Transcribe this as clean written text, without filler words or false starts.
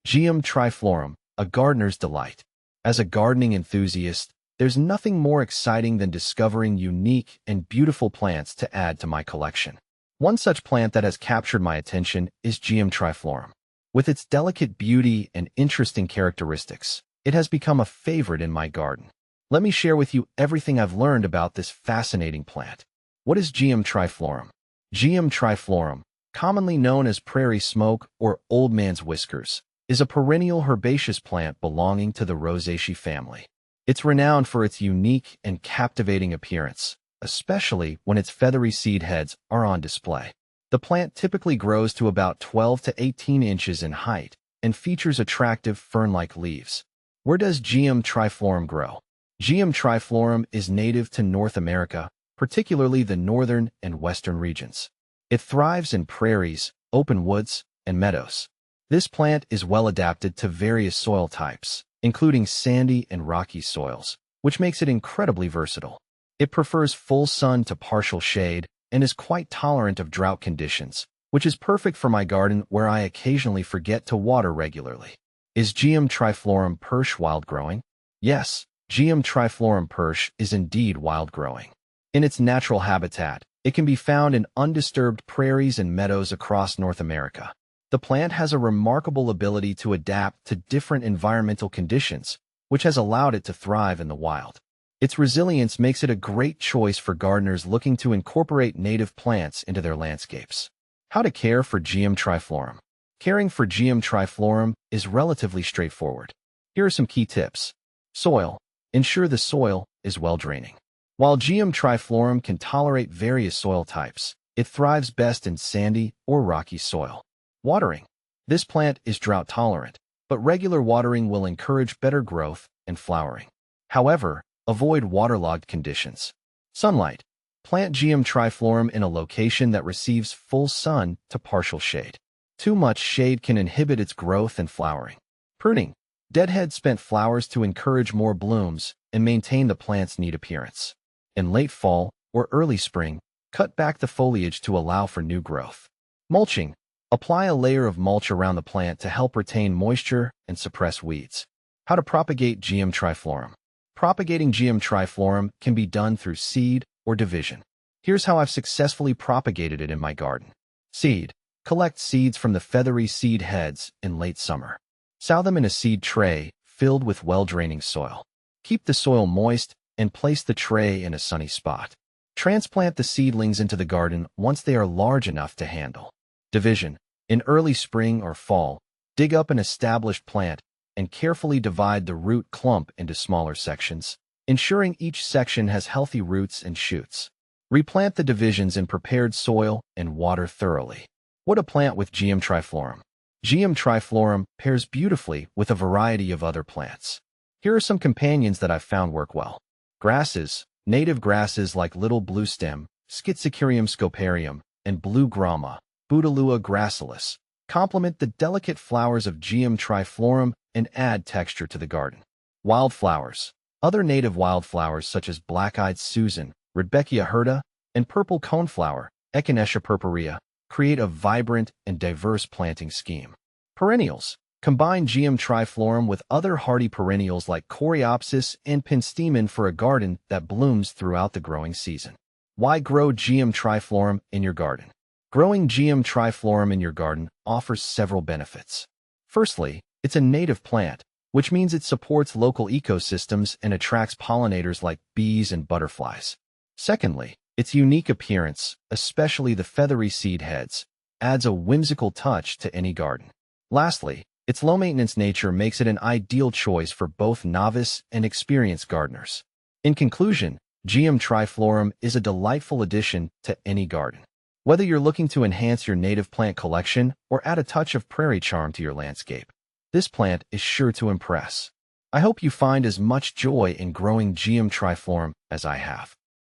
Geum Triflorum, a gardener's delight. As a gardening enthusiast, there's nothing more exciting than discovering unique and beautiful plants to add to my collection. One such plant that has captured my attention is Geum Triflorum. With its delicate beauty and interesting characteristics, it has become a favorite in my garden. Let me share with you everything I've learned about this fascinating plant. What is Geum Triflorum? Geum Triflorum, commonly known as prairie smoke or old man's whiskers, is a perennial herbaceous plant belonging to the Rosaceae family. It's renowned for its unique and captivating appearance, especially when its feathery seed heads are on display. The plant typically grows to about 12 to 18 inches in height and features attractive fern-like leaves. Where does Geum Triflorum grow? Geum Triflorum is native to North America, particularly the northern and western regions. It thrives in prairies, open woods, and meadows. This plant is well adapted to various soil types, including sandy and rocky soils, which makes it incredibly versatile. It prefers full sun to partial shade and is quite tolerant of drought conditions, which is perfect for my garden where I occasionally forget to water regularly. Is Geum Triflorum perch wild-growing? Yes, Geum Triflorum perch is indeed wild-growing. In its natural habitat, it can be found in undisturbed prairies and meadows across North America. The plant has a remarkable ability to adapt to different environmental conditions, which has allowed it to thrive in the wild. Its resilience makes it a great choice for gardeners looking to incorporate native plants into their landscapes. How to care for Geum Triflorum? Caring for Geum Triflorum is relatively straightforward. Here are some key tips. Soil. Ensure the soil is well-draining. While Geum Triflorum can tolerate various soil types, it thrives best in sandy or rocky soil. Watering. This plant is drought-tolerant, but regular watering will encourage better growth and flowering. However, avoid waterlogged conditions. Sunlight. Plant Geum Triflorum in a location that receives full sun to partial shade. Too much shade can inhibit its growth and flowering. Pruning. Deadhead spent flowers to encourage more blooms and maintain the plant's neat appearance. In late fall or early spring, cut back the foliage to allow for new growth. Mulching. Apply a layer of mulch around the plant to help retain moisture and suppress weeds. How to propagate Geum Triflorum? Propagating Geum Triflorum can be done through seed or division. Here's how I've successfully propagated it in my garden. Seed. Collect seeds from the feathery seed heads in late summer. Sow them in a seed tray filled with well-draining soil. Keep the soil moist and place the tray in a sunny spot. Transplant the seedlings into the garden once they are large enough to handle. Division. In early spring or fall, dig up an established plant and carefully divide the root clump into smaller sections, ensuring each section has healthy roots and shoots. Replant the divisions in prepared soil and water thoroughly. What to plant with Geum Triflorum? Geum Triflorum pairs beautifully with a variety of other plants. Here are some companions that I've found work well. Grasses. Native grasses like little bluestem, Schizocerium scoparium, and blue grama, Bouteloua gracilis, complement the delicate flowers of Geum Triflorum and add texture to the garden. Wildflowers. Other native wildflowers such as black-eyed Susan, Rudbeckia hirta, and purple coneflower, Echinacea purpurea, create a vibrant and diverse planting scheme. Perennials. Combine Geum Triflorum with other hardy perennials like Coreopsis and Penstemon for a garden that blooms throughout the growing season. Why grow Geum Triflorum in your garden? Growing Geum Triflorum in your garden offers several benefits. Firstly, it's a native plant, which means it supports local ecosystems and attracts pollinators like bees and butterflies. Secondly, its unique appearance, especially the feathery seed heads, adds a whimsical touch to any garden. Lastly, its low-maintenance nature makes it an ideal choice for both novice and experienced gardeners. In conclusion, Geum Triflorum is a delightful addition to any garden. Whether you're looking to enhance your native plant collection or add a touch of prairie charm to your landscape, this plant is sure to impress. I hope you find as much joy in growing Geum Triflorum as I have.